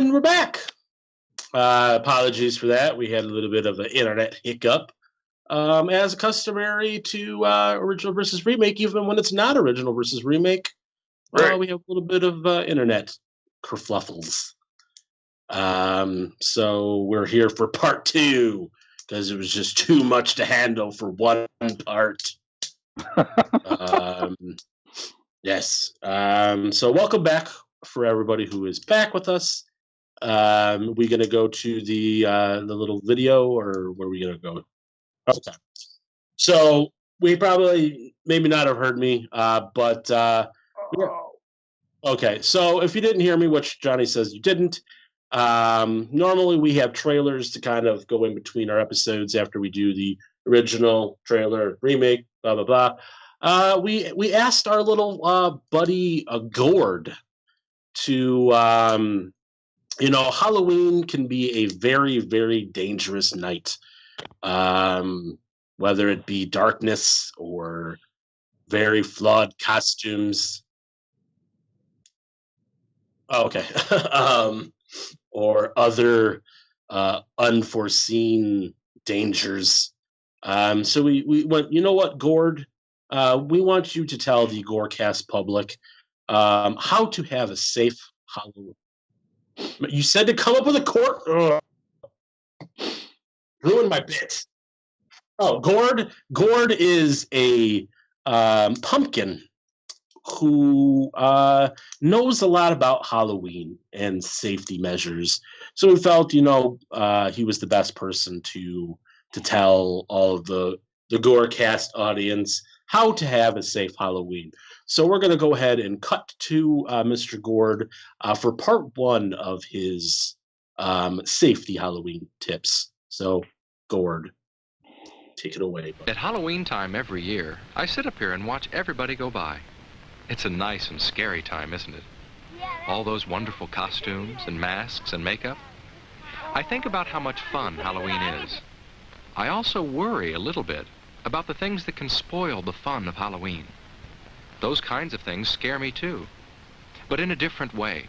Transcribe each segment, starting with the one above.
And we're back. Apologies for that. We had a little bit of an internet hiccup. As customary to original versus remake, even when it's not original versus remake, Right. we have a little bit of internet kerfluffles. So we're here for part two because it was just too much to handle for one part. Yes. So welcome back for everybody who is back with us. We gonna go to the little video, or where are we gonna go? Okay. So we probably maybe not have heard me, but yeah. Okay. So if you didn't hear me, which Johnny says you didn't, normally we have trailers to kind of go in between our episodes after we do the original trailer, remake, blah blah blah. We asked our little buddy Gord to Halloween can be a very, very dangerous night, whether it be darkness or very flawed costumes. Oh, okay. Or other unforeseen dangers. So we went, you know what, Gord? We want you to tell the GoreCast public how to have a safe Halloween. You said to come up with a court. Ruined my bit. Oh, Gord is a pumpkin who knows a lot about Halloween and safety measures. So we felt, he was the best person to tell all of the GoreCast audience how to have a safe Halloween. So we're going to go ahead and cut to Mr. Gord for part one of his safety Halloween tips. So, Gord, take it away. At Halloween time every year, I sit up here and watch everybody go by. It's a nice and scary time, isn't it? All those wonderful costumes and masks and makeup. I think about how much fun Halloween is. I also worry a little bit about the things that can spoil the fun of Halloween. Those kinds of things scare me too, but in a different way.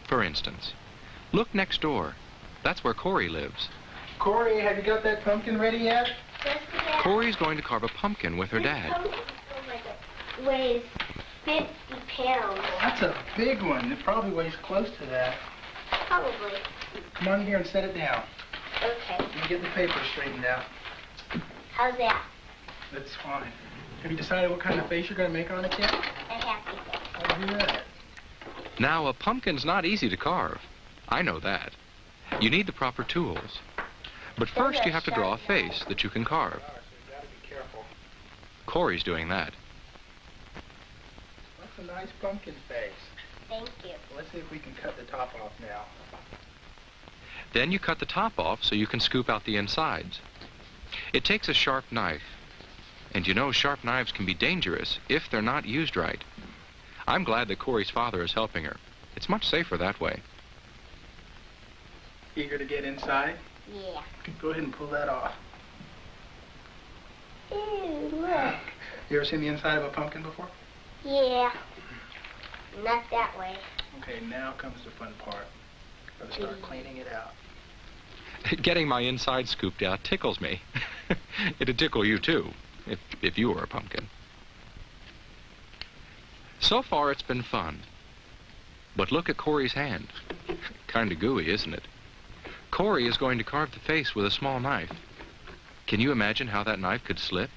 For instance, look next door. That's where Corey lives. Corey, have you got that pumpkin ready yet? Corey's going to carve a pumpkin with her dad. Weighs 50 pounds. That's a big one. It probably weighs close to that. Probably. Come on here and set it down. Okay. Let me get the paper straightened out. How's that? That's fine. Have you decided what kind of face you're going to make on it yet? A happy face. I'll do that. Now, a pumpkin's not easy to carve. I know that. You need the proper tools. But first you have to draw a face that you can carve. All right, so you got to be careful. Corey's doing that. That's a nice pumpkin face. Thank you. Let's see if we can cut the top off now. Then you cut the top off so you can scoop out the insides. It takes a sharp knife. And you know sharp knives can be dangerous if they're not used right. I'm glad that Corey's father is helping her. It's much safer that way. Eager to get inside? Yeah. Go ahead and pull that off. Ew, look. You ever seen the inside of a pumpkin before? Yeah. Not that way. Okay, now comes the fun part. Gotta start cleaning it out. Getting my inside scooped out tickles me. It'd tickle you too, if you were a pumpkin. So far it's been fun. But look at Corey's hand. Kinda gooey, isn't it? Corey is going to carve the face with a small knife. Can you imagine how that knife could slip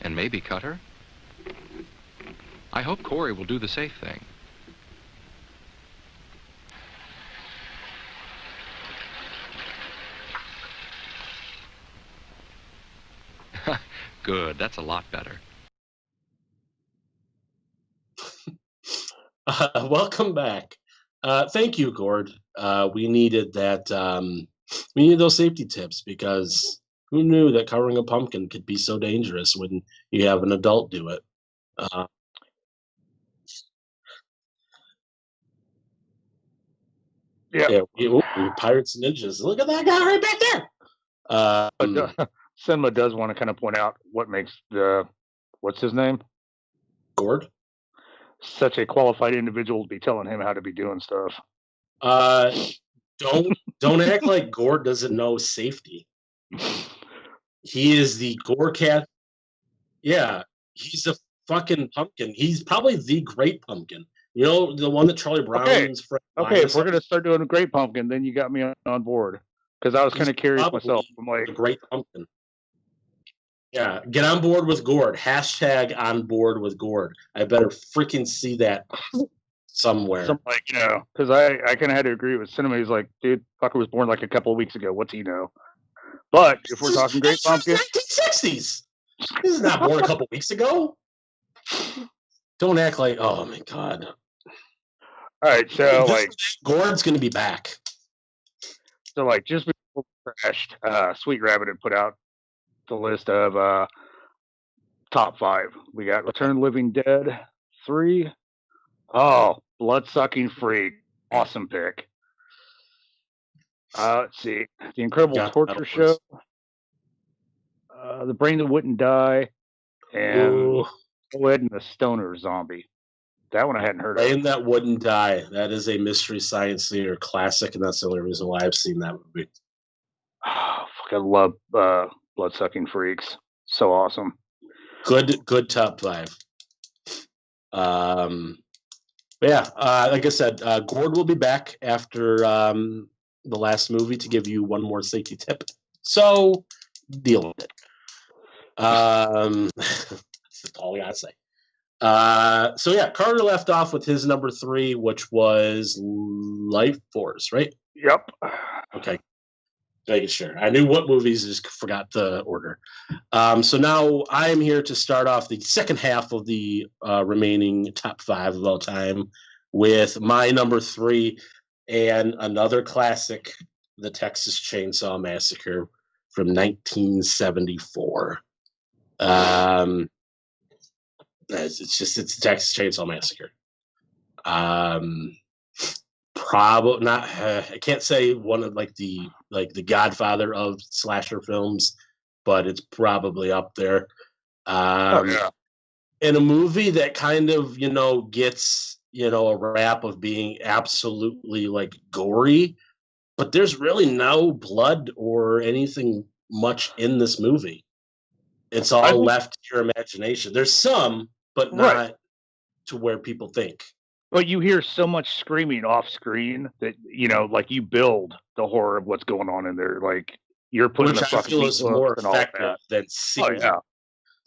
and maybe cut her? I hope Corey will do the safe thing. Good, that's a lot better. Welcome back. Thank you, Gord. We needed that. We needed those safety tips because who knew that covering a pumpkin could be so dangerous when you have an adult do it? Yeah. Pirates and ninjas. Look at that guy right back there. Cinema does want to kind of point out what makes what's his name? Gord? Such a qualified individual to be telling him how to be doing stuff. Don't act like Gore doesn't know safety. He is the GoreCast. Yeah, he's a fucking pumpkin. He's probably the great pumpkin. You know, the one that Charlie Brown's friend. Okay, if we're gonna start doing a Great Pumpkin, then you got me on board because I was kind of curious myself. I'm like, the great pumpkin. Yeah, get on board with Gord. Hashtag on board with Gord. I better freaking see that somewhere. like, you know, because I kind of had to agree with Cinema. He's like, dude, fucker was born like a couple of weeks ago. What's he know? But if we're talking Great Pumpkin, 1960s. This is not born a couple weeks ago. Don't act like, oh my god. All right, so like Gord's gonna be back. So like just before we crashed, Sweet Rabbit had put out the list of top 5. We got Return of the Living Dead 3. Oh, Blood-Sucking Freak, awesome pick. Let's see, The Incredible Torture Show, The Brain That Wouldn't Die, and Ed and the Stoner Zombie. That one I hadn't heard of. Brain That Wouldn't Die. That is a Mystery Science Theater classic, and that's the only reason why I've seen that movie. Oh, fuck, I love Blood-Sucking Freaks. So awesome. Good top 5. Yeah, like I said, Gord will be back after the last movie to give you one more safety tip. So deal with it. That's all I gotta say. So yeah, Carter left off with his number 3, which was Life Force, right? Yep. Okay. Making sure. I knew what movies, just forgot the order. So now I am here to start off the second half of the remaining top 5 of all time with my number 3 and another classic, The Texas Chainsaw Massacre from 1974. It's the Texas Chainsaw Massacre. Probably not. I can't say one of the Godfather of slasher films, but it's probably up there. In a movie that kind of gets a rap of being absolutely like gory, but there's really no blood or anything much in this movie. It's all left to your imagination. There's some, but not to where people think. But you hear so much screaming off screen that like you build the horror of what's going on in there. Like you're putting Which I feel is more effective than seeing. Oh, yeah.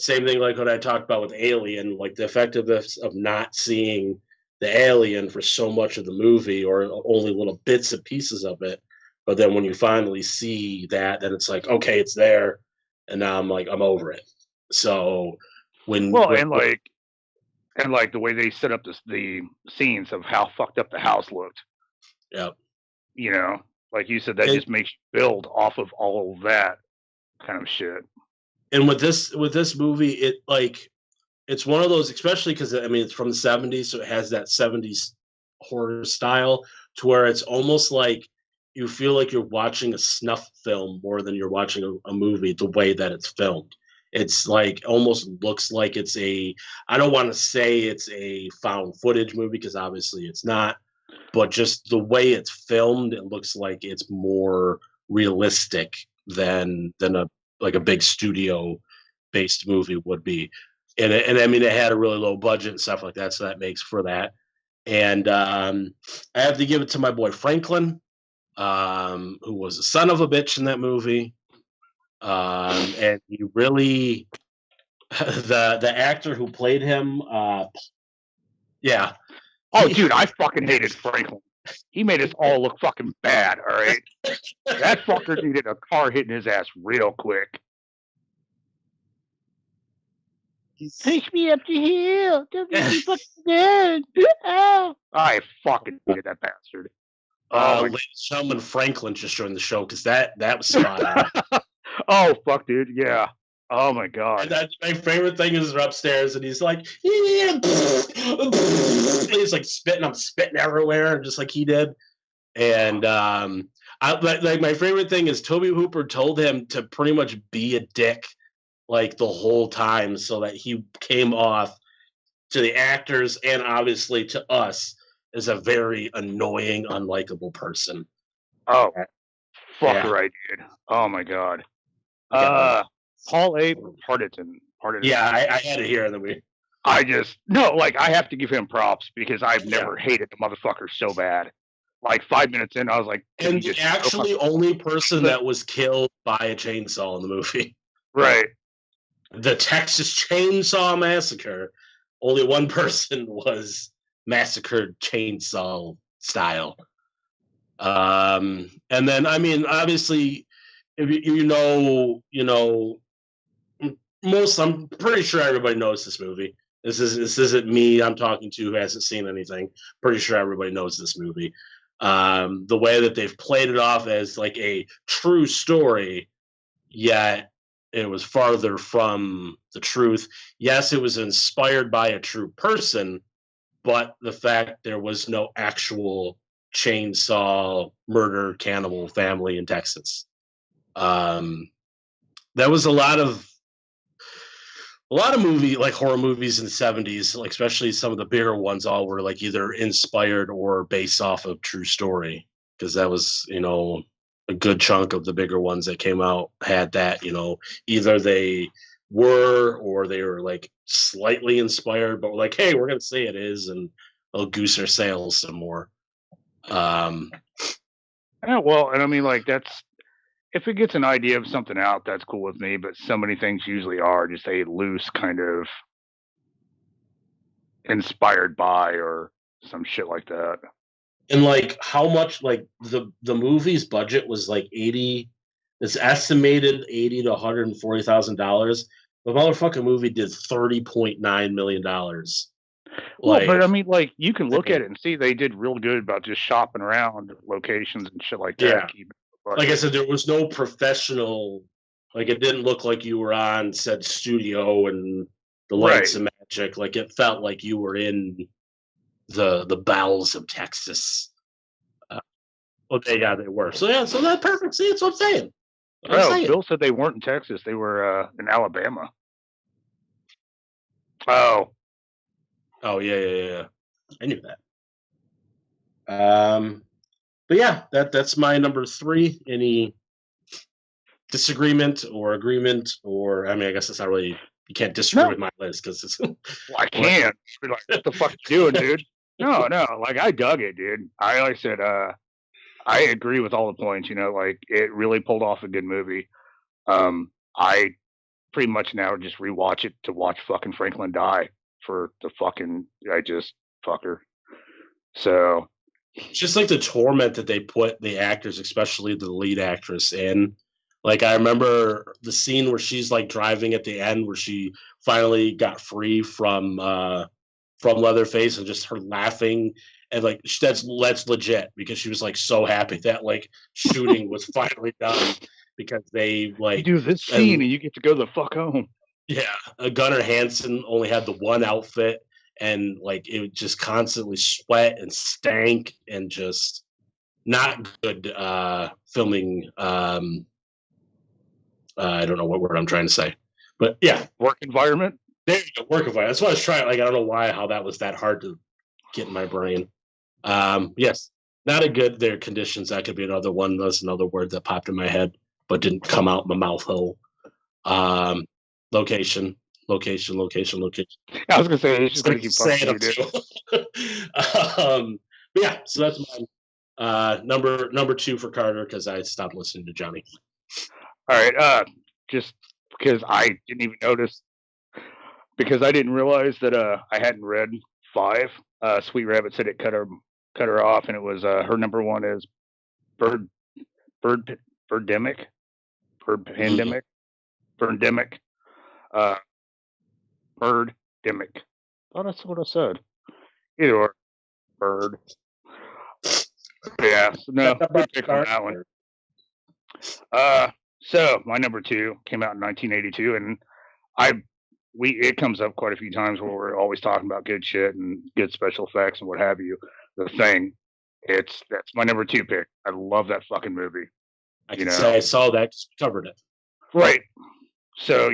Same thing like what I talked about with Alien, like the effectiveness of not seeing the alien for so much of the movie or only little bits and pieces of it. But then when you finally see that, then it's like, okay, it's there. And now I'm over it. So and the way they set up the scenes of how fucked up the house looked. Yep. Like you said, that just makes you build off of all of that kind of shit. And with this movie, it's one of those, especially because it's from the 70s, so it has that 70s horror style to where it's almost like you feel like you're watching a snuff film more than you're watching a movie, the way that it's filmed. It's like almost looks like it's I don't want to say it's a found footage movie because obviously it's not, but just the way it's filmed, it looks like it's more realistic than a big studio based movie would be. And it had a really low budget and stuff like that, so that makes for that. And I have to give it to my boy Franklin, who was a son of a bitch in that movie. And he really, the actor who played him, yeah. Oh, dude, I fucking hated Franklin. He made us all look fucking bad, all right? That fucker needed a car hitting his ass real quick. Push me up the hill. Don't make me fucking dead. Oh. I fucking hated that bastard. Ladies and gentlemen, Franklin just joined the show because that was spot on. Oh, fuck, dude. Yeah. Oh, my God. And my favorite thing is they're upstairs, and he's like, yeah. He's like spitting. I'm spitting everywhere, just like he did. And my favorite thing is Toby Hooper told him to pretty much be a dick like the whole time so that he came off to the actors and obviously to us as a very annoying, unlikable person. Oh, fuck Yeah. right, dude. Oh my god. Okay. Paul A. Partisan. Yeah, I had it here in the week. I have to give him props because I've never hated the motherfucker so bad. Like 5 minutes in, I was like, and the actually only person that was killed by a chainsaw in the movie. Right. The Texas Chainsaw Massacre, only one person was massacred chainsaw style. And then, I mean, obviously, if you know, I'm pretty sure everybody knows this movie. This isn't me I'm talking to who hasn't seen anything. Pretty sure everybody knows this movie. The way that they've played it off as like a true story, yet it was farther from the truth. Yes, it was inspired by a true person, but the fact there was no actual chainsaw murder cannibal family in Texas. That was a lot of movie like horror movies in the 70s, like especially some of the bigger ones, all were like either inspired or based off of true story, because that was a good chunk of the bigger ones that came out had that, either they were or they were like slightly inspired, but like, hey, we're gonna say it is, and they'll goose their sales some more. Yeah, well, and I mean, like, that's if it gets an idea of something out, that's cool with me. But so many things usually are just a loose kind of inspired by or some shit like that. And like how much, like the movie's budget was like 80, it's estimated 80 to $140,000. The motherfucking movie did $30.9 million. Well, but I mean, like, you can look at it and see they did real good about just shopping around locations and shit like that. Yeah. Like I said, there was no professional, like it didn't look like you were on said studio and the lights and magic. Like it felt like you were in the bowels of Texas. They were. So that's perfect. See, that's what I'm saying. Bill said they weren't in Texas. They were in Alabama. Oh, yeah. I knew that. But yeah, that's my number 3. Any disagreement or agreement, or I mean, I guess it's not really. You can't disagree with my list because it's. Well, I can't. Like, what the fuck you doing, dude? No. Like, I dug it, dude. Like I said, I agree with all the points. Like, it really pulled off a good movie. I pretty much now just rewatch it to watch fucking Franklin die for the fucking. I just fucker. So. Just like the torment that they put the actors, especially the lead actress, in. Like I remember the scene where she's like driving at the end, where she finally got free from Leatherface, and just her laughing, and like that's legit, because she was like so happy that like shooting was finally done, because they like you do this scene and you get to go the fuck home. Yeah, Gunnar Hansen only had the one outfit, and like it would just constantly sweat and stank and just not good filming. I don't know what word I'm trying to say, but yeah, work environment. There you go, work environment. That's what I was trying. Like I don't know how that was that hard to get in my brain. Yes, not a good. Their conditions. That could be another one. That's another word that popped in my head but didn't come out my mouth hole. Location. I was gonna say it's just gonna keep saying it. But yeah, so that's mine. Number 2 for Carter, because I stopped listening to Johnny. All right, just because I didn't even notice, because I didn't realize that I hadn't read 5. Sweet Rabbit said it cut her off, and it was her number 1 is Birdemic. Oh, that's what I said. Either or, bird. Yeah, no, good pick on that one. So my number 2 came out in 1982, and it comes up quite a few times where we're always talking about good shit and good special effects and what have you. The Thing, that's my number 2 pick. I love that fucking movie. I can say I saw that, because we covered it. Right. So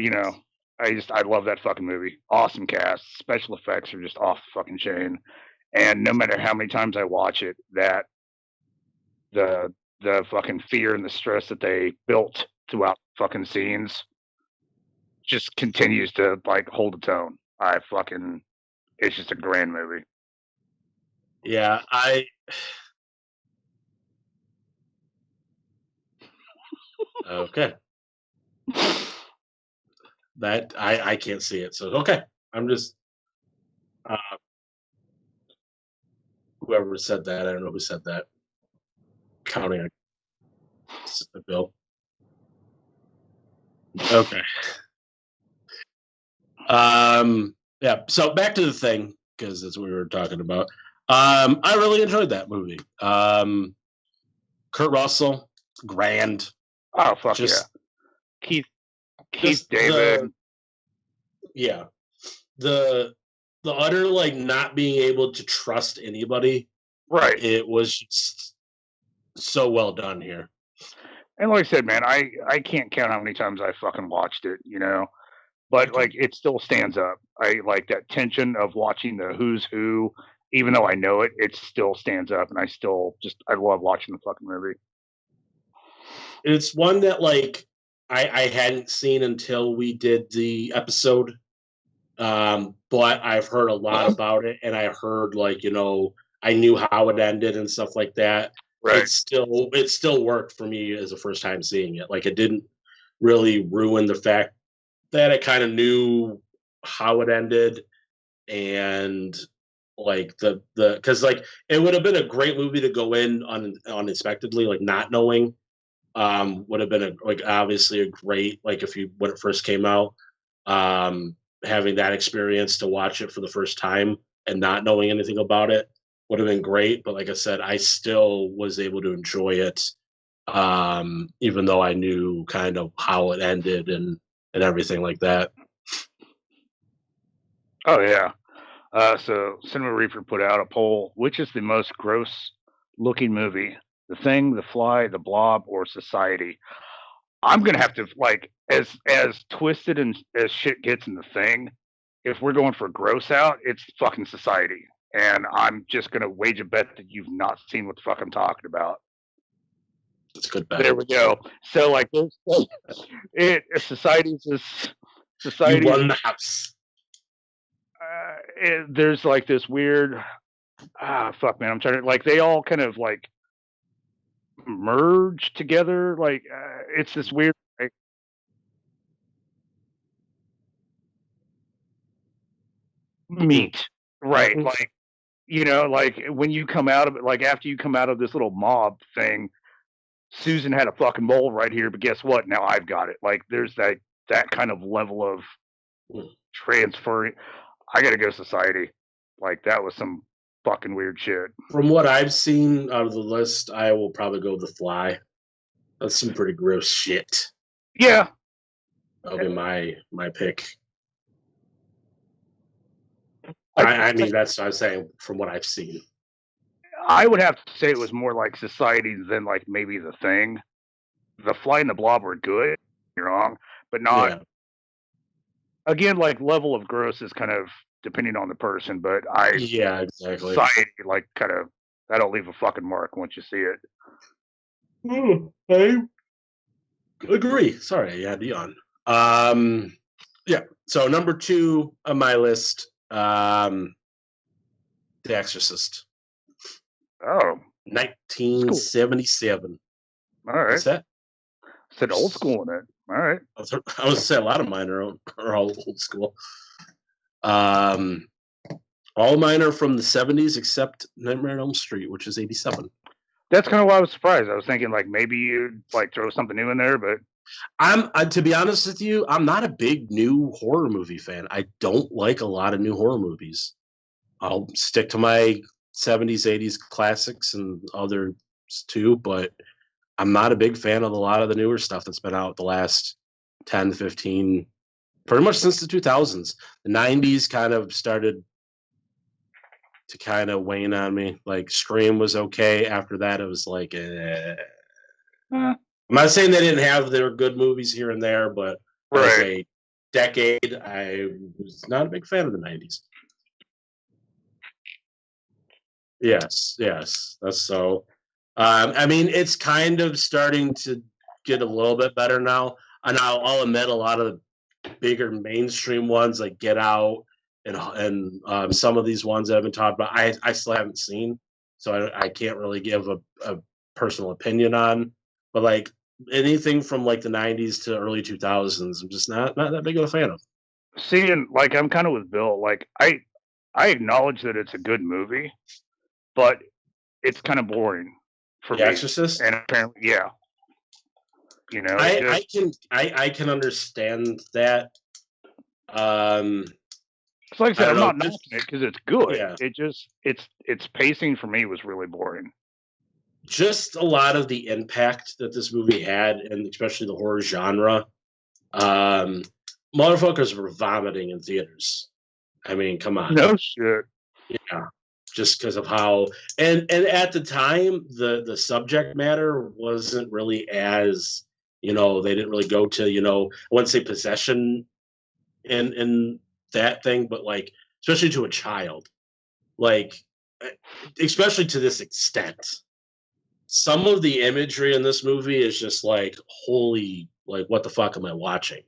I love that fucking movie. Awesome cast. Special effects are just off the fucking chain. And no matter how many times I watch it, that the the fucking fear and the stress that they built throughout fucking scenes just continues to like hold the tone. It's just a grand movie. Yeah, okay. That I can't see it, so okay. I'm just whoever said that. I don't know who said that. Counting a bill. Okay. Yeah. So back to the thing, because that's what we were talking about. I really enjoyed that movie. Kurt Russell, grand. Oh fuck Just yeah. Keith just David. Yeah. The utter like not being able to trust anybody. Right. It was just so well done here. And like I said, man, I can't count how many times I fucking watched it, you know. But like it still stands up. I like that tension of watching the who's who, even though I know it, it still stands up, and I love watching the fucking movie. It's one that like I hadn't seen until we did the episode. But I've heard a lot about it, and I heard like, you know, I knew how it ended and stuff like that. Right. It still worked for me as a first time seeing it. Like it didn't really ruin the fact that I kind of knew how it ended, and like the because like it would have been a great movie to go in unexpectedly, like not knowing. Would have been like obviously a great, like if you when it first came out, having that experience to watch it for the first time and not knowing anything about it would have been great. But like I said, I still was able to enjoy it, even though I knew kind of how it ended and everything like that. Oh yeah. So Cinema Reaper put out a poll: which is the most gross looking movie? The Thing, The Fly, The Blob, or Society? I'm gonna have to like as twisted and as shit gets in The Thing. If we're going for gross out, it's fucking Society, and I'm just gonna wage a bet that you've not seen what the fuck I'm talking about. That's a good bet. There we go. So like, Society's You won the house. There's like this weird fuck man, I'm trying to like they all kind of like merge together, like it's this weird like, meat, right? Like, you know, like when you come out of it, like after you come out of this little mob thing, Susan had a fucking mole right here, but guess what, now I've got it. Like there's that kind of level of transferring. I gotta go Society. Like that was some fucking weird shit. From what I've seen out of the list, I will probably go The Fly. That's some pretty gross shit. Yeah. That'll be my pick. I mean, that's what I'm saying from what I've seen. I would have to say it was more like Society than like maybe The Thing. The Fly and the Blob were good, you're wrong, but not. Yeah. Again, like level of gross is kind of depending on the person, but yeah, exactly. Society, like kind of that'll leave a fucking mark once you see it. I agree. Sorry, yeah, Dion. Yeah. So number 2 on my list, The Exorcist. Oh. 1977. All right. What's that? Said old school in it. All right. I was gonna say a lot of mine are all old school. All mine are from the 70s except Nightmare on Elm Street, which is 87. That's kind of why I was surprised. I was thinking like maybe you'd like throw something new in there, but to be honest with you, I'm not a big new horror movie fan. I don't like a lot of new horror movies. I'll stick to my 70s, 80s classics and others too, but I'm not a big fan of a lot of the newer stuff that's been out the last 10, 15, pretty much since the 2000s. The 90s kind of started to kind of wane on me. Like Scream was okay. After that, it was like, I'm not saying they didn't have their good movies here and there, but as a decade, I was not a big fan of the 90s. Yes, that's so. I mean, it's kind of starting to get a little bit better now. And I'll admit a lot of the bigger mainstream ones like Get Out and some of these ones that I've been talking about, I still haven't seen, so I can't really give a personal opinion on. But like anything from like the '90s to early 2000s, I'm just not that big of a fan of. Seeing like I'm kind of with Bill. Like I acknowledge that it's a good movie, but it's kind of boring for The me. Exorcist. And apparently, yeah, you know, I can understand that. It's like I said, I I'm don't not know, knocking it because it's good. yeah. It just its pacing for me was really boring. Just a lot of the impact that this movie had, and especially the horror genre. Um, Motherfuckers were vomiting in theaters. I mean, come on. No shit. Yeah, just because of how and at the time the subject matter wasn't really as they didn't really go to I wouldn't say possession in that thing, but like especially to a child, like especially to this extent. Some of the imagery in this movie is just like holy, like what the fuck am I watching?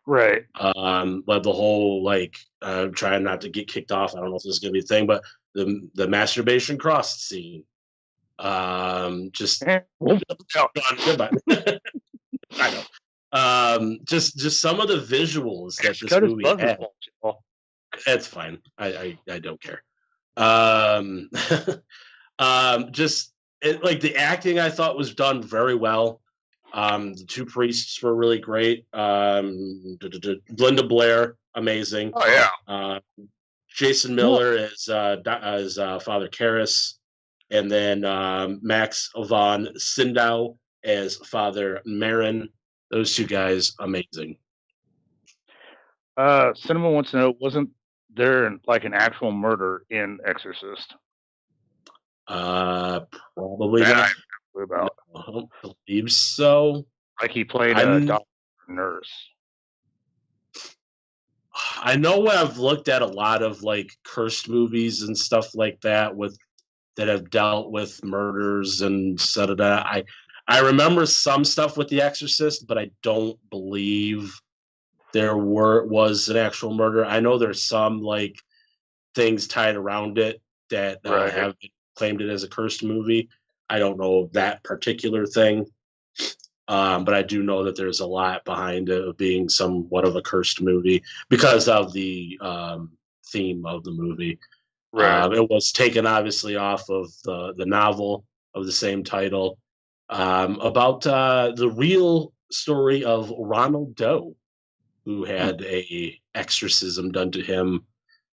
Right. But the whole like trying not to get kicked off. I don't know if this is gonna be a thing, but the masturbation cross scene. Just goodbye. I know. Just some of the visuals that this movie had. It's fine. I don't care. Just like the acting, I thought was done very well. The two priests were really great. Linda Blair, amazing. Oh yeah. Jason Miller as Father Karras, and then Max von Sydow as Father Marin. Those two guys, amazing. Cinema wants to know: wasn't there like an actual murder in Exorcist? Probably That not. about. I don't believe so. Like he played a doctor nurse. I know when I've looked at a lot of like cursed movies and stuff like that that have dealt with murders and set of that. I remember some stuff with The Exorcist, but I don't believe there was an actual murder. I know there's some like things tied around it that have claimed it as a cursed movie. I don't know that particular thing. But I do know that there's a lot behind it being somewhat of a cursed movie because of the theme of the movie. Right. It was taken obviously off of the novel of the same title about the real story of Ronald Doe, who had a exorcism done to him.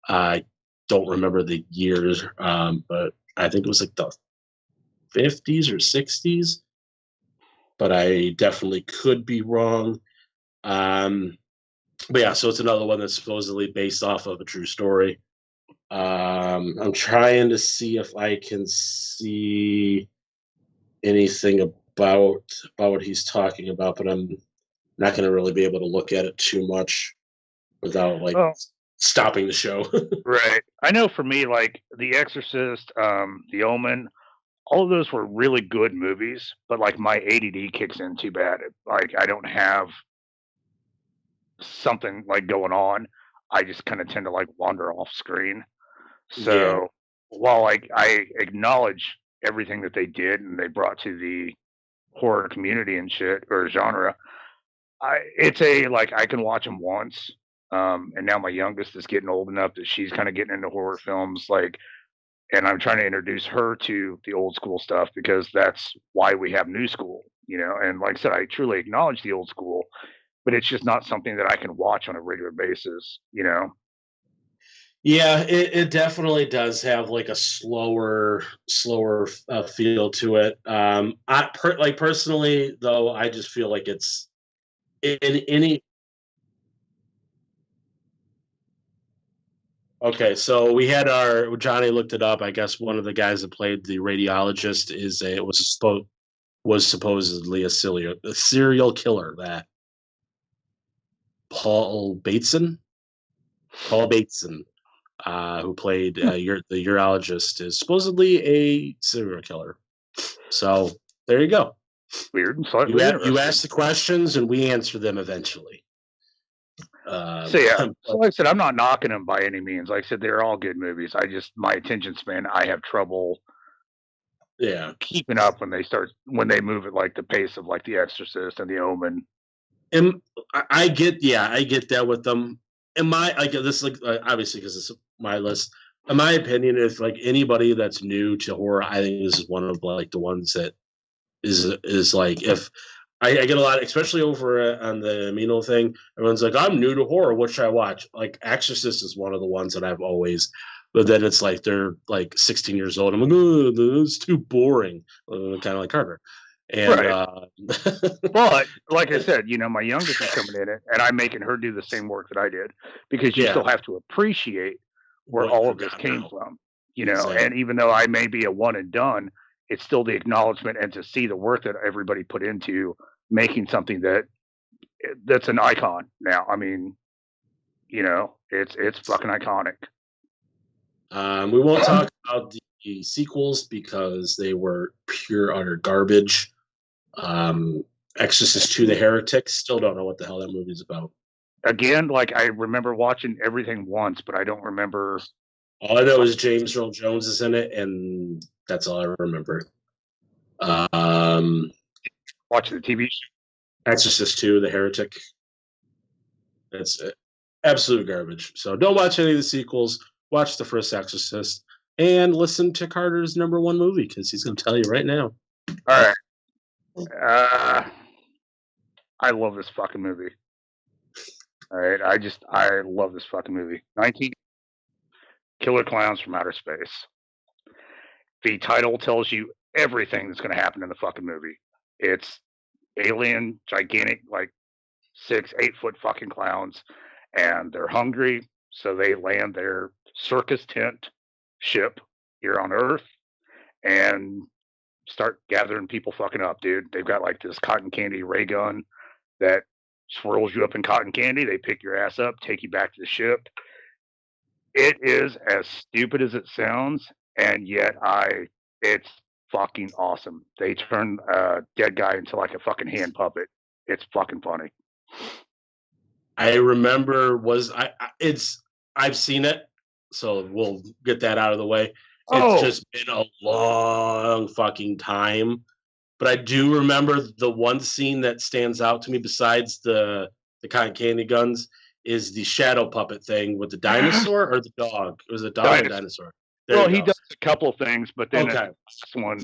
I don't remember the years, but I think it was like the 50s or 60s. But I definitely could be wrong. But yeah, so it's another one that's supposedly based off of a true story. I'm trying to see if I can see anything about what he's talking about, but I'm not going to really be able to look at it too much without like stopping the show. Right. I know for me, like The Exorcist, The Omen, all of those were really good movies, but like my ADD kicks in too bad. Like I don't have something like going on. I just kind of tend to like wander off screen. So while like I acknowledge everything that they did and they brought to the horror community and shit or genre, it's a like I can watch them once. And now my youngest is getting old enough that she's kind of getting into horror films, like, and I'm trying to introduce her to the old school stuff because that's why we have new school, you know. And like I said, I truly acknowledge the old school, but it's just not something that I can watch on a regular basis, you know. Yeah, it definitely does have like a slower feel to it. Like personally though, I just feel like it's in any. Okay, so we had Johnny looked it up. I guess one of the guys that played the radiologist was supposedly a serial killer. That Paul Bateson, who played the urologist, is supposedly a serial killer. So there you go. Weird and slightly You interesting. ask the questions and we answer them eventually. So yeah, so like I said, I'm not knocking them by any means. Like I said, they're all good movies. My attention span, I have trouble keeping up when they move at like the pace of like The Exorcist and The Omen. And I get that with them. In my this obviously because it's my list. In my opinion, if like anybody that's new to horror, I think this is one of like the ones that is like if I get a lot, especially over on the Amino thing. Everyone's like, I'm new to horror. What should I watch? Like Exorcist is one of the ones that I've always. But then it's like they're like 16 years old. I'm like, oh, it's too boring. Kind of like Carter. And but like I said, my youngest is coming in it, and I'm making her do the same work that I did because you still have to appreciate where all of this came from. Exactly. And even though I may be a one and done, it's still the acknowledgement and to see the work that everybody put into making something that's an icon now. I mean, it's fucking iconic. We won't talk about the sequels because they were pure utter garbage. Exorcist 2: The Heretic, still don't know what the hell that movie's about. Again, like I remember watching everything once, but I don't remember. All I know is James Earl Jones is in it, and that's all I remember. Watching the TV show. Exorcist 2: The Heretic. That's absolute garbage. So don't watch any of the sequels. Watch the first Exorcist and listen to Carter's number one movie because he's going to tell you right now. All right. I love this fucking movie. All right. I love this fucking movie. 19 Killer Clowns from Outer Space. The title tells you everything that's going to happen in the fucking movie. It's alien, gigantic, like 6-8 foot fucking clowns, and they're hungry, so they land their circus tent ship here on Earth and start gathering people fucking up, dude. They've got like this cotton candy ray gun that swirls you up in cotton candy. They pick your ass up, take you back to the ship. It is as stupid as it sounds, and yet it's fucking awesome. They turn a dead guy into like a fucking hand puppet. It's fucking funny. I remember I've seen it, so we'll get that out of the way. It's just been a long fucking time. But I do remember the one scene that stands out to me besides the cotton candy guns is the shadow puppet thing with the dinosaur or the dog. It was a dog or dinosaur. Well, he does a couple of things, but then this one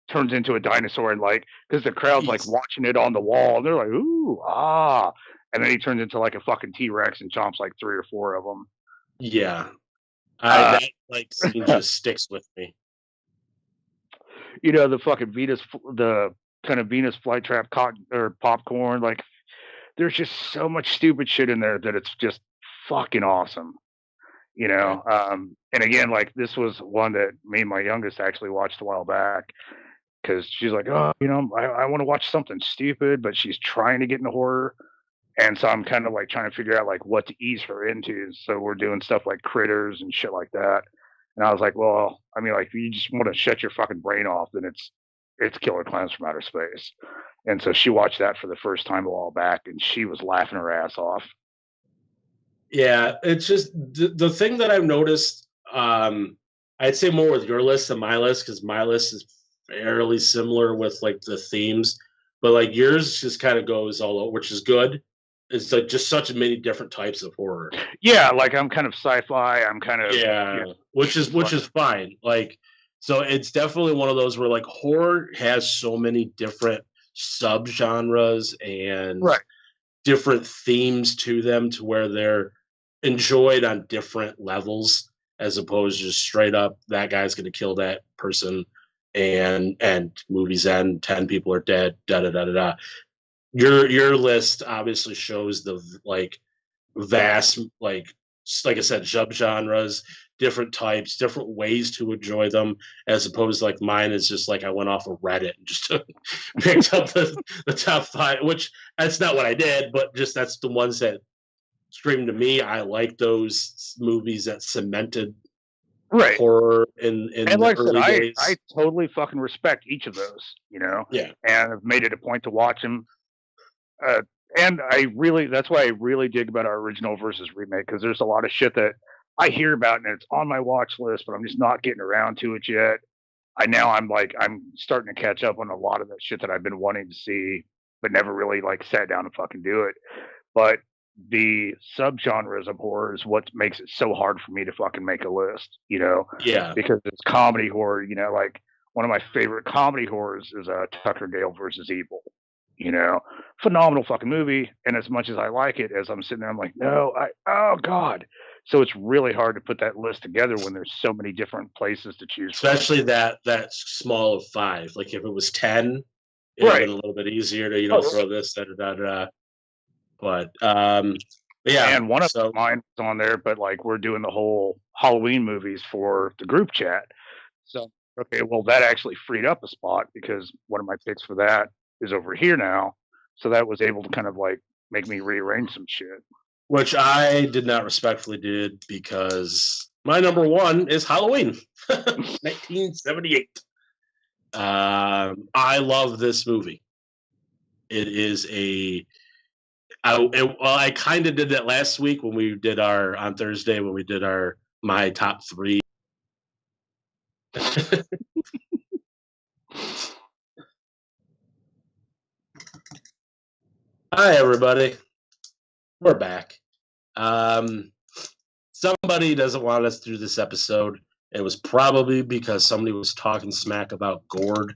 turns into a dinosaur and like because the crowd's like watching it on the wall and they're like, ooh, ah. And then he turns into like a fucking T-Rex and chomps like 3 or 4 of them. Yeah. That like scene just sticks with me. The fucking the kind of Venus flytrap cotton or popcorn, like there's just so much stupid shit in there that it's just fucking awesome. And again, like this was one that me and my youngest actually watched a while back because she's like, oh, I want to watch something stupid, but she's trying to get into horror. And so I'm kind of like trying to figure out like what to ease her into. So we're doing stuff like Critters and shit like that. And I was like, well, I mean, like if you just want to shut your fucking brain off, then it's Killer Clowns from Outer Space. And so she watched that for the first time a while back, and she was laughing her ass off. Yeah, it's just the thing that I've noticed. I'd say more with your list than my list because my list is fairly similar with like the themes, but like yours just kind of goes all over, which is good. It's like just such many different types of horror. Yeah, like I'm kind of sci-fi. I'm kind of which is fine. Like, so it's definitely one of those where like horror has so many different subgenres and different themes to them to where they're enjoyed on different levels as opposed to just straight up that guy's going to kill that person and movies end, 10 people are dead, da da da da da. Your list obviously shows the like vast like I said subgenres, different types, different ways to enjoy them, as opposed to like mine is just like I went off of Reddit and just picked up the top 5, which that's not what I did, but just that's the ones that screamed to me. I like those movies that cemented Right. horror in And the like I said, early days. I totally fucking respect each of those, you know, Yeah. and I've made it a point to watch them. And that's why I really dig about our original versus remake, because there's a lot of shit that I hear about and it's on my watch list, but I'm just not getting around to it yet. I'm starting to catch up on a lot of that shit that I've been wanting to see, but never really like sat down and fucking do it. But the subgenres of horror is what makes it so hard for me to fucking make a list, you know, Yeah. because it's comedy horror, you know, like one of my favorite comedy horrors is Tucker and Dale versus Evil, you know, phenomenal fucking movie. And as much as I like it, as I'm sitting there, I'm like, no, oh God. So it's really hard to put that list together when there's so many different places to choose Especially from. that small of 5. Like if it was 10, it would have Right. been a little bit easier to throw this, da da da. But yeah. And one of mine was on there, but like we're doing the whole Halloween movies for the group chat. So okay, well that actually freed up a spot because one of my picks for that is over here now. So that was able to kind of like make me rearrange some shit. Which I did not respectfully did, because my number 1 is Halloween, 1978. I love this movie. It is I kind of did that last week when we did on Thursday when we did my top 3. Hi everybody, we're back. Somebody doesn't want us through this episode. It was probably because somebody was talking smack about Gord,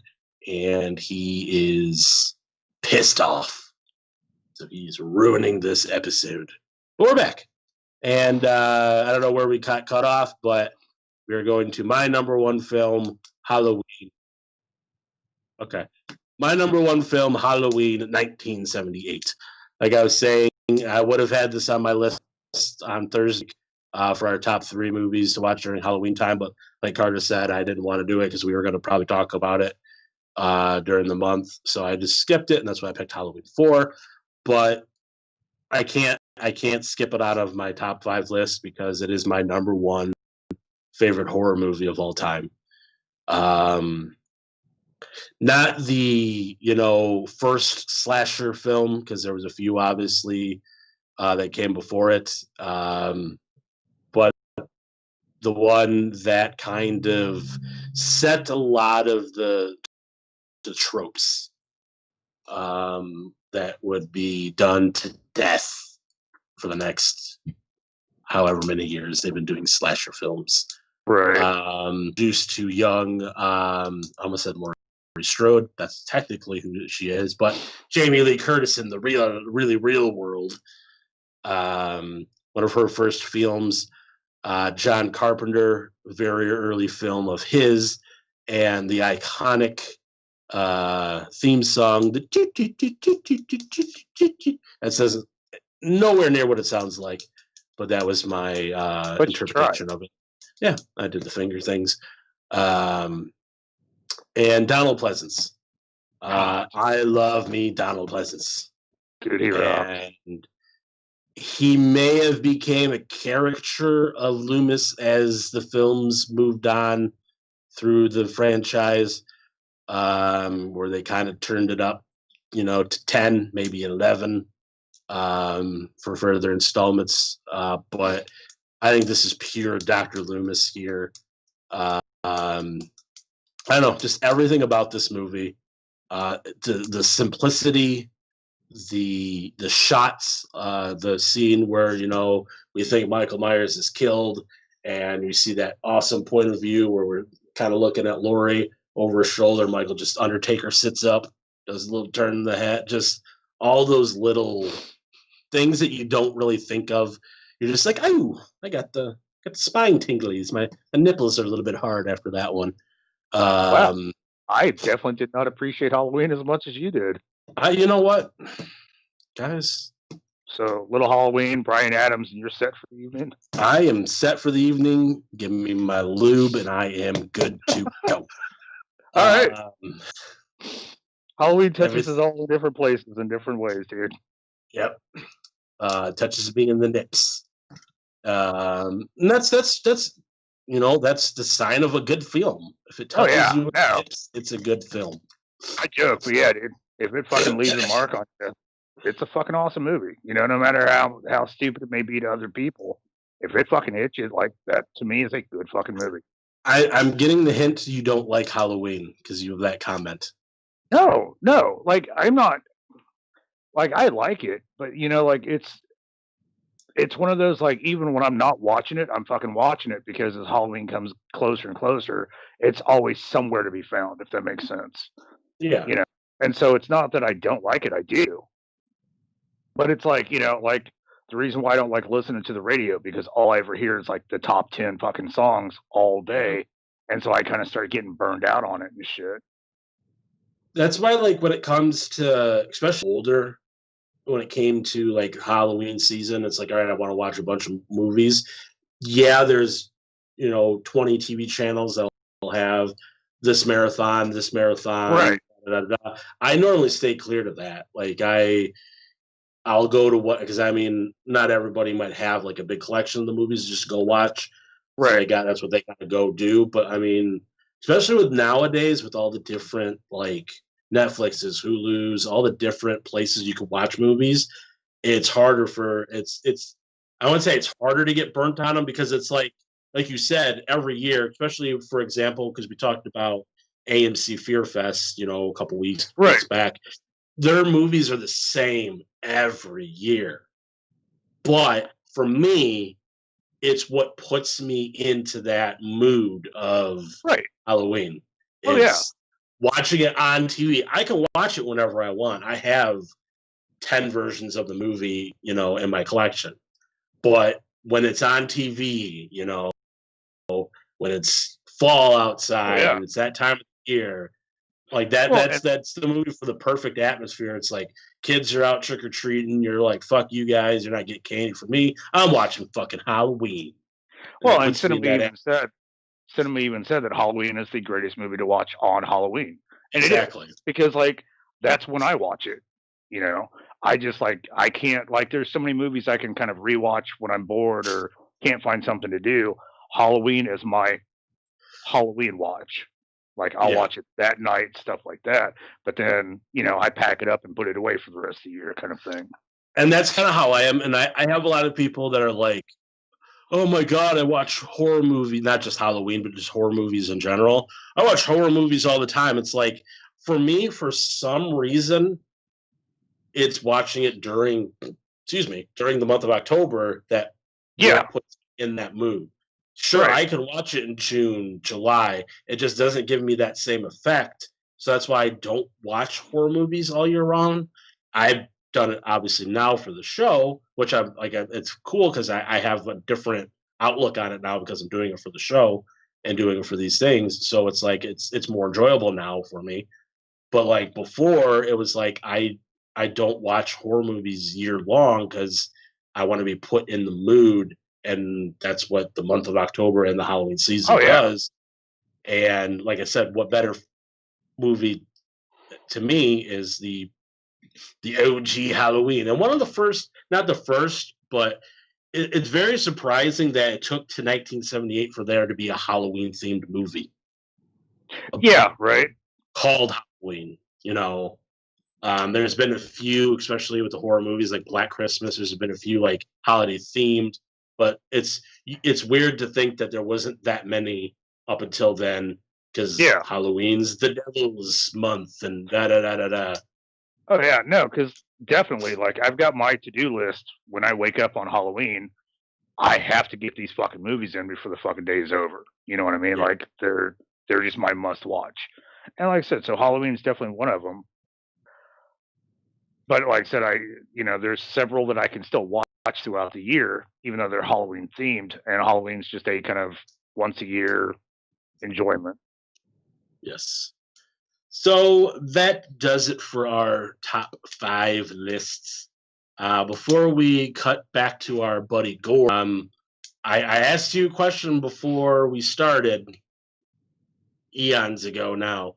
and he is pissed off. So he's ruining this episode. But we're back. And I don't know where we cut off, but we're going to my number 1 film, Halloween. Okay. My number 1 film, Halloween, 1978. Like I was saying, I would have had this on my list on Thursday for our top 3 movies to watch during Halloween time. But like Carter said, I didn't want to do it because we were going to probably talk about it during the month. So I just skipped it, and that's why I picked Halloween 4. But I can't skip it out of my top 5 list because it is my number 1 favorite horror movie of all time. Not the first slasher film, because there was a few obviously that came before it, but the one that kind of set a lot of the tropes that would be done to death for the next however many years they've been doing slasher films. Right. Introduced to young, I almost said Laurie Strode. That's technically who she is, but Jamie Lee Curtis in the really real world. One of her first films, John Carpenter, very early film of his, and the iconic theme song, that says nowhere near what it sounds like, but that was my interpretation of it. Yeah, I did the finger things. And Donald Pleasance. I love me Donald Pleasance. Dude, he rocks. And he may have became a caricature of Loomis as the films moved on through the franchise, where they kind of turned it up, to 10, maybe 11 for further installments. But I think this is pure Dr. Loomis here. I don't know, just everything about this movie, the simplicity, the shots, the scene where we think Michael Myers is killed, and you see that awesome point of view where we're kind of looking at Laurie over his shoulder. Michael just Undertaker sits up, does a little turn in the head, just all those little things that you don't really think of. You're just like, oh, I got the spine tinglies. My nipples are a little bit hard after that one. Wow. I definitely did not appreciate Halloween as much as you did. You know what, guys? So, little Halloween, Brian Adams, and you're set for the evening? I am set for the evening. Give me my lube, and I am good to go. All right. Halloween touches us all in different places in different ways, dude. Yep. Touches me in the nips. And that's that's the sign of a good film. If it Oh touches yeah, you, no, it's a good film. I joke, but yeah, dude, if it fucking leaves a mark on you, it's a fucking awesome movie. No matter how stupid it may be to other people, if it fucking hits you like that, to me, is a good fucking movie. I'm getting the hint you don't like Halloween because you have that comment. No, like I'm not like I like it, but like it's one of those like even when I'm not watching it, I'm fucking watching it because as Halloween comes closer and closer, it's always somewhere to be found, if that makes sense. Yeah. And so it's not that I don't like it, I do. But it's like, like the reason why I don't like listening to the radio because all I ever hear is like the top 10 fucking songs all day. And so I kind of started getting burned out on it and shit. That's why, like, when it comes to, especially older, when it came to like Halloween season, it's like, all right, I want to watch a bunch of movies. Yeah, there's 20 TV channels that'll have this marathon, Right. da, da, da. I normally stay clear to that. Like I'll go to what, because I mean, not everybody might have like a big collection of the movies just go watch. So Right. that's what they got to go do. But I mean, especially with nowadays, with all the different like Netflixes, Hulu's, all the different places you can watch movies, it's harder for it's. I wouldn't say it's harder to get burnt on them because it's like you said, every year, especially for example, because we talked about AMC Fear Fest, a couple weeks Right. back. Their movies are the same every year. But for me, it's what puts me into that mood of Right. Halloween. Oh, yeah. It's watching it on TV. I can watch it whenever I want. I have 10 versions of the movie, in my collection. But when it's on TV, when it's fall outside yeah. and it's that time of the year, like that's the movie for the perfect atmosphere. It's like kids are out trick or treating. You're like, fuck you guys. You're not getting candy from me. I'm watching fucking Halloween. Well, and Cinema even said that Halloween is the greatest movie to watch on Halloween. And exactly. It is, because like that's when I watch it. I just like I can't like there's so many movies I can kind of rewatch when I'm bored or can't find something to do. Halloween is my Halloween watch. Like I'll watch it that night, stuff like that. But then, I pack it up and put it away for the rest of the year kind of thing. And that's kind of how I am. And I have a lot of people that are like, oh my God, I watch horror movies, not just Halloween, but just horror movies in general. I watch horror movies all the time. It's like, for me, for some reason, it's watching it during the month of October that puts me in that mood. Sure, right. I can watch it in June, July. It just doesn't give me that same effect. So that's why I don't watch horror movies all year round. I've done it obviously now for the show, which I'm like, it's cool because I have a different outlook on it now because I'm doing it for the show and doing it for these things. So it's like it's more enjoyable now for me. But like before, it was like I don't watch horror movies year long because I want to be put in the mood, and that's what the month of October and the Halloween season does. And like I said, what better movie to me is the OG Halloween, and one of the first, not the first, but it's very surprising that it took to 1978 for there to be a Halloween themed movie. Yeah, right. Called Halloween, there's been a few, especially with the horror movies like Black Christmas. There's been a few like holiday themed, but it's weird to think that there wasn't that many up until then because Halloween's the devil's month and da da da da da. Oh yeah, no, because definitely, like I've got my to-do list when I wake up on Halloween. I have to get these fucking movies in before the fucking day is over. You know what I mean? Yeah. Like they're just my must watch. And like I said, so Halloween's definitely one of them. But like I said, there's several that I can still watch throughout the year, even though they're Halloween themed. And Halloween's just a kind of once a year enjoyment. Yes. So that does it for our top 5 lists. Before we cut back to our buddy Gore, I asked you a question before we started, eons ago now.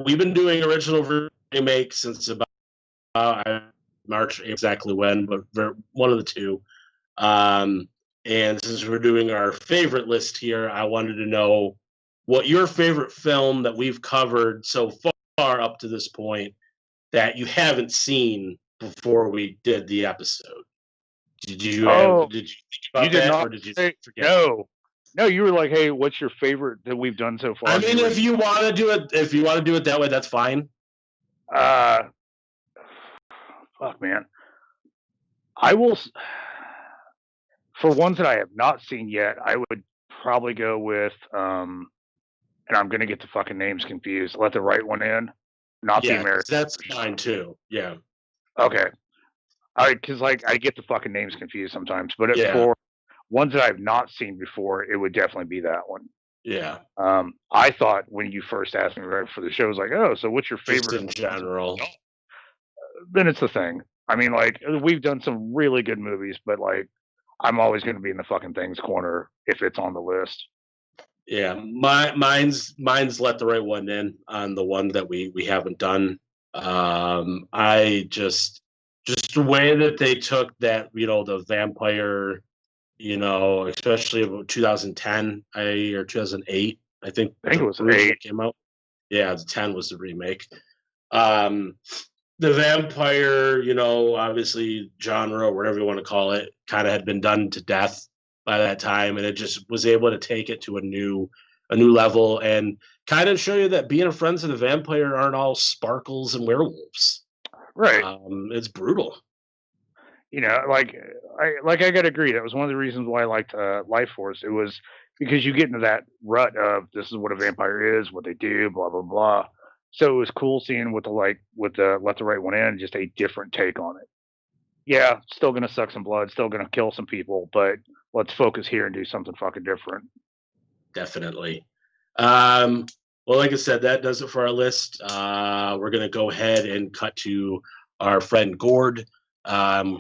We've been doing original remake since about March, exactly when, but one of the two. And since we're doing our favorite list here, I wanted to know what your favorite film that we've covered so far up to this point that you haven't seen before we did the episode. Did you think about you did that, not or did you say, forget? No, you were like, hey, what's your favorite that we've done so far? I mean, if you want to do it that way, that's fine. Fuck, man. I will, for ones that I have not seen yet, I would probably go with, and I'm going to get the fucking names confused. Let the Right One In, not the American. That's fine too. Yeah. Okay. All right, because like I get the fucking names confused sometimes, but for ones that I've not seen before, it would definitely be that one. Yeah. I thought when you first asked me right for the show, I was like, oh, so what's your favorite? Just in general. Then it's the thing. I mean, like, we've done some really good movies, but like, I'm always going to be in the fucking things corner if it's on the list. Yeah, mine's Let the Right One In on the one that we haven't done. I just the way that they took that, the vampire, especially about 2010 or 2008. I think it was 8 came out. Yeah, the 10 was the remake. The vampire, obviously genre, whatever you want to call it, kind of had been done to death by that time, and it just was able to take it to a new level and kind of show you that being friends of the vampire aren't all sparkles and werewolves. Right. It's brutal. I gotta agree. That was one of the reasons why I liked Life Force. It was because you get into that rut of this is what a vampire is, what they do, blah blah blah. So it was cool seeing with the Let the Right One In, just a different take on it. Yeah, still gonna suck some blood, still gonna kill some people, but let's focus here and do something fucking different. Definitely. Well, like I said, that does it for our list. We're gonna go ahead and cut to our friend Gord.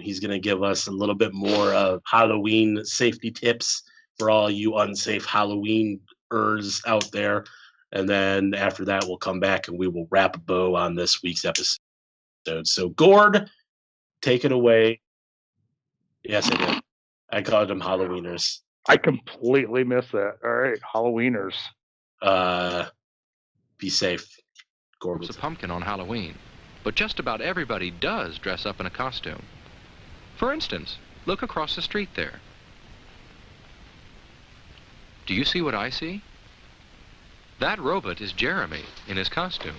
He's gonna give us a little bit more of Halloween safety tips for all you unsafe Halloween-ers out there. And then after that, we'll come back and we will wrap a bow on this week's episode. So, Gord, take it away. Yes, I did. I called them Halloweeners. I completely missed that. All right, Halloweeners. Be safe. Gord. It's a pumpkin on Halloween, but just about everybody does dress up in a costume. For instance, look across the street there. Do you see what I see? That robot is Jeremy in his costume.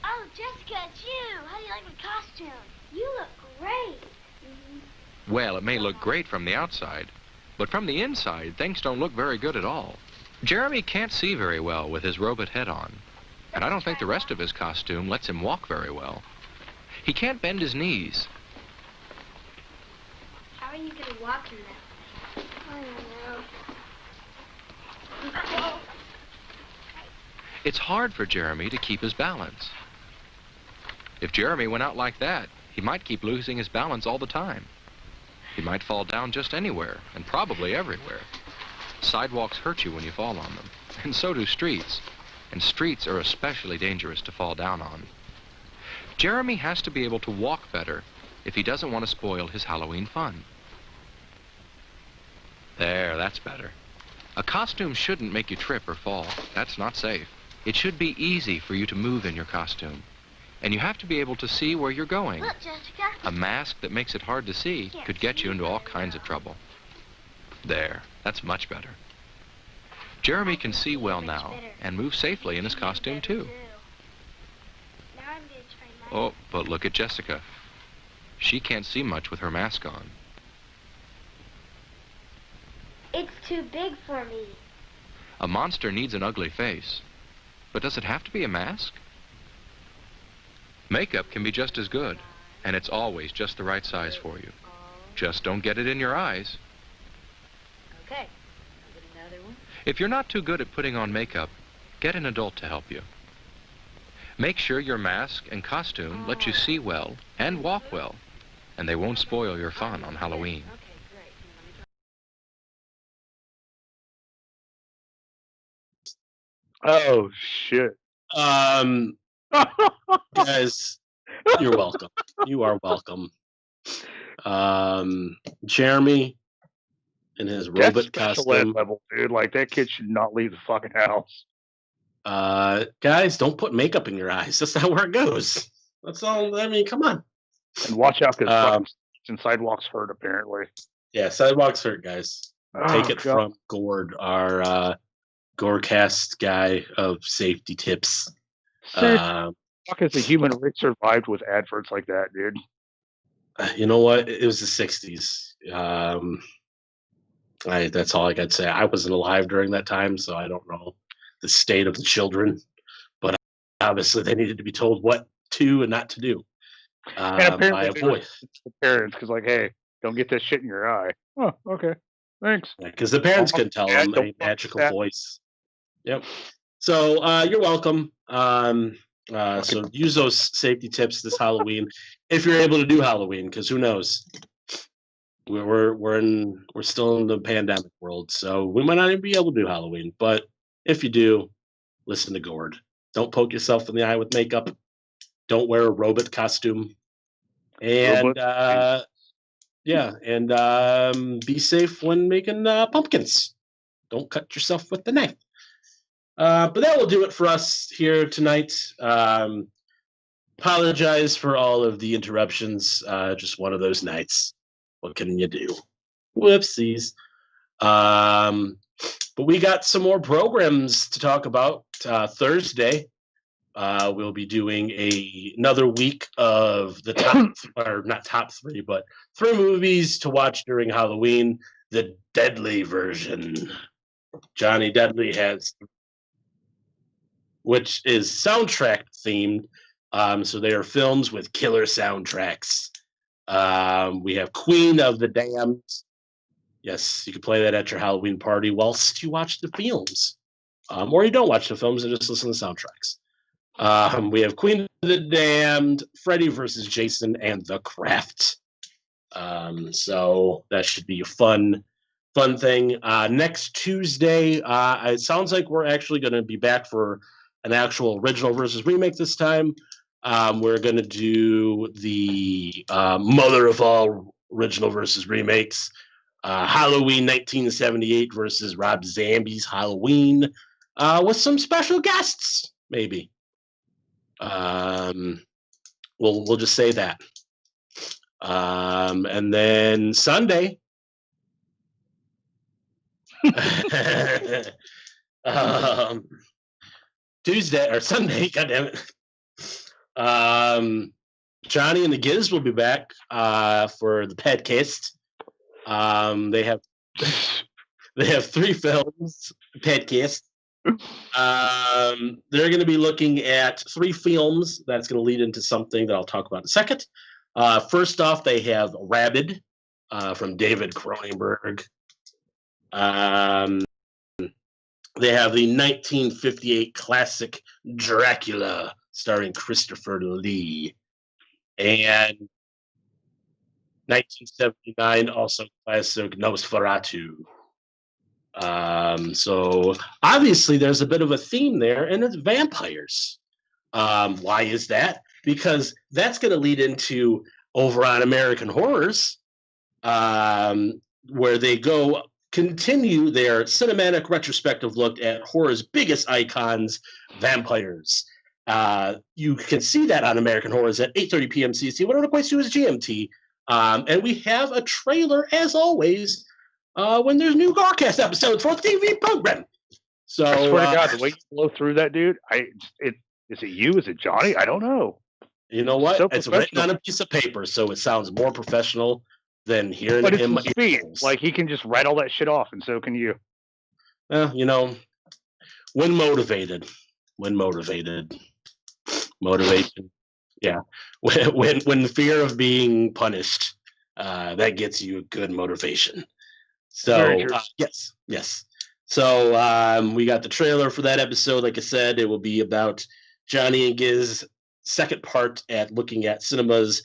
Oh, Jessica, it's you. How do you like my costume? You look great. Well, it may look great from the outside, but from the inside, things don't look very good at all. Jeremy can't see very well with his robot head on, and I don't think the rest of his costume lets him walk very well. He can't bend his knees. How are you going to walk in that? I don't know. It's hard for Jeremy to keep his balance. If Jeremy went out like that, he might keep losing his balance all the time. He might fall down just anywhere, and probably everywhere. Sidewalks hurt you when you fall on them, and so do streets. And streets are especially dangerous to fall down on. Jeremy has to be able to walk better if he doesn't want to spoil his Halloween fun. There, that's better. A costume shouldn't make you trip or fall. That's not safe. It should be easy for you to move in your costume. And you have to be able to see where you're going. Look, Jessica. A mask that makes it hard to see could get you into all kinds of trouble. There, that's much better. Jeremy can see well now and move safely in his costume too. Oh, but look at Jessica. She can't see much with her mask on. It's too big for me. A monster needs an ugly face. But does it have to be a mask? Makeup can be just as good, and it's always just the right size for you. Just don't get it in your eyes. Okay, I'll get another one. If you're not too good at putting on makeup, get an adult to help you. Make sure your mask and costume let you see well and walk well, and they won't spoil your fun on Halloween. Okay, great. Oh, shit. Oh, Guys, you're welcome. You are welcome. Jeremy in his That's robot special ed costume. level, dude. Like, that kid should not leave the fucking house. Guys, don't put makeup in your eyes. That's not where it goes. That's all. I mean, come on. And watch out, because fucking and sidewalks hurt, apparently. Yeah, sidewalks hurt, guys. Take it God. from Gord, our GoreCast guy of safety tips. Seriously, fuck has the human race survived with adverts like that, dude? You know what? It was the 60s. That's all I got to say. I wasn't alive during that time, so I don't know the state of the children. But obviously, they needed to be told what to and not to do And by apparently, a they were voice. the parents, because, like, hey, don't get that shit in your eye. Oh, okay. Thanks. Because the parents Oh, could tell Dad, them don't a fuck magical that. voice. Yep. So you're welcome. So use those safety tips this Halloween if you're able to do Halloween, because who knows? We're still in the pandemic world, so we might not even be able to do Halloween. But if you do, listen to Gord. Don't poke yourself in the eye with makeup. Don't wear a robot costume. And be safe when making pumpkins. Don't cut yourself with the knife. But that will do it for us here tonight. Apologize for all of the interruptions. Just one of those nights. What can you do? Whoopsies. But we got some more programs to talk about. Thursday, we'll be doing another week of the top, or not top three, but 3 movies to watch during Halloween. The Deadly version. Johnny Deadly has, which is soundtrack themed. So they are films with killer soundtracks. We have Queen of the Damned. Yes, you can play that at your Halloween party whilst you watch the films. Or you don't watch the films and just listen to soundtracks. We have Queen of the Damned, Freddy versus Jason, and The Craft. So that should be a fun thing. Next Tuesday, it sounds like we're actually going to be back for an actual original versus remake this time. We're going to do the mother of all original versus remakes. Halloween 1978 versus Rob Zombie's Halloween, with some special guests, maybe. We'll just say that. And then Sunday, Tuesday or Sunday, goddammit. Johnny and the Giz will be back for the podcast. They have 3 films, podcast. They're going to be looking at 3 films. That's going to lead into something that I'll talk about in a second. First off, they have Rabid from David Cronenberg. They have the 1958 classic Dracula starring Christopher Lee. And 1979, also classic Nosferatu. So obviously there's a bit of a theme there, and it's vampires. Why is that? Because that's going to lead into over on American Horrors, where they continue their cinematic retrospective look at horror's biggest icons, vampires. You can see that on American Horrors at 8:30 p.m. CST, whatever equates to as GMT. And we have a trailer, as always, when there's new GoreCast episodes for the TV program. So I swear to God, the way you blow through that, dude, is it you? Is it Johnny? I don't know. You know what? So it's written on a piece of paper, so it sounds more professional than hearing it in in my speed. ears. Like, he can just write all that shit off, and so can you. You know, when motivated. Motivation. Yeah. When the fear of being punished, that gets you a good motivation. So, yes. So we got the trailer for that episode. Like I said, it will be about Johnny and Giz second part at looking at cinema's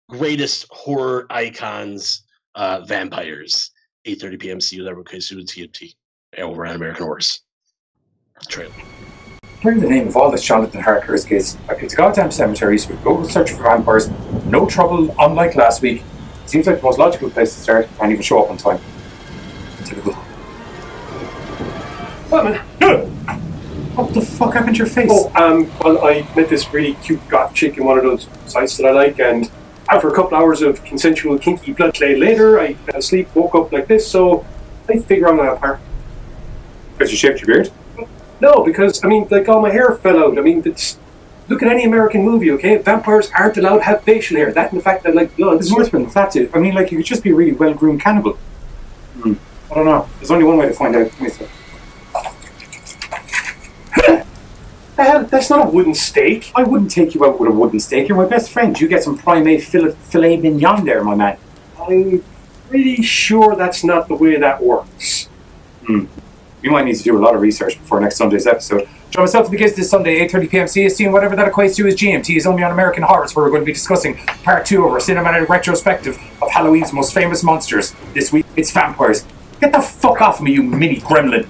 greatest horror icons, vampires. 8:30 p.m. See you there. Okay, soon TNT over on American Horrors. Trailer. Hearing the name of all this Jonathan Harker's kids, I picked a goddamn cemetery, so we go search for vampires. No trouble, unlike last week. Seems like the most logical place to start, and even show up on time. Typical. What, man? What the fuck happened to your face? Well, I met this really cute goth chick in one of those sites that I like, and after a couple hours of consensual kinky blood play later, I fell asleep, woke up like this, so I figure I'm gonna apart. Because you shaved your beard? No, because, I mean, like, all my hair fell out. I mean, look at any American movie, okay? Vampires aren't allowed to have facial hair. That and the fact that, like, blood... There's worse than that, too. I mean, like, you could just be a really well-groomed cannibal. I don't know. There's only one way to find out. That's not a wooden steak. I wouldn't take you out with a wooden steak. You're my best friend. You get some primate filet mignon there, my man. I'm pretty sure that's not the way that works. We might need to do a lot of research before next Sunday's episode. Join myself and the kids this Sunday, 8:30 p.m. CST, and whatever that equates to is GMT is only on American Horrors, where we're going to be discussing part 2 of our cinematic retrospective of Halloween's most famous monsters. This week, it's vampires. Get the fuck off me, you mini gremlin.